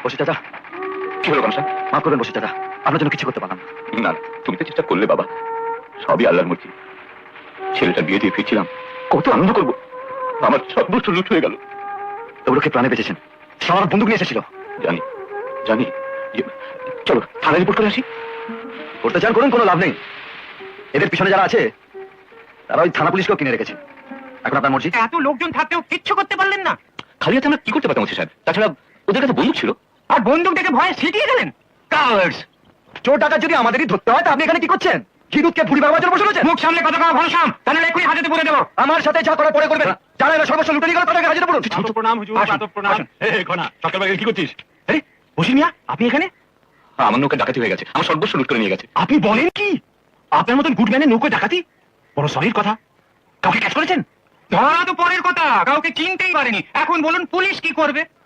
বসি চাচা, কি হলো কনসা? মাফ করবেন বসি চাচা, আপনার জন্য কিছু করতে পারলাম না। না, তুমি তো চেষ্টা করলে বাবা, সবই আল্লাহর মর্জি। ছেলেটা বিয়ে দিয়ে ফিরছিলাম, কত আনন্দ করবো, আমার সর্বস্ব লুট হয়ে গেল। ওগুলোকে প্রাণে বেঁচেছেন, সে আমার বন্দুক নিয়ে এসেছিল। জানি জানি, চলো থানায় রিপোর্ট করে আসি। করতে চান করুন, কোনো লাভ নেই। এদের পিছনে যারা আছে তারা ওই থানা পুলিশকেও কিনে রেখেছে। এখন আপনার মর্জি। এত লোকজন থাকতেও কিচ্ছু করতে পারলেন না? খালি হাতে আমরা কি করতে পারতাম সাহেব? তাছাড়া ওদের কাছে বন্দুক ছিল। আর বন্দুক দেখে ভয়ে ছিটিয়ে গেলেন? কাভার্স! চোর ডাকাত যদি আমাদেরই ধরতে হয় তা আপনি এখানে কি করছেন? হিদুতকে ভুড়ি বাবার জন্য বসে রয়েছেন? মুখ সামনে কথা কওয়া ভরসাম, তাহলে এক্ষুনি হাজতে পুরে দেবো। আমার সাথে যা করা পরে করবেন। যারা এরা সর্বস্ব লুটে নিয়ে গেল তাদেরকে হাজিরা বলুন। প্রণাম হুজুর, আসুন, প্রণাম। আসুন। ঘনা সকালবেলা কি করছিস? আরে বসি মিয়া, আপনি এখানে? আমার নৌকা ডাকাতি হয়ে গেছে, আমার সর্বস্ব লুট করে নিয়ে গেছে। আপনি বলেন কি? আপনার মতন গুডম্যানের নৌকো ডাকাতি? বড় সরির কথা। কাউকে ক্যাচ করেছেন? ধরা তো পরের কথা, কাউকে চিনতেই পারেনি। এখন বলুন পুলিশ কি করবে?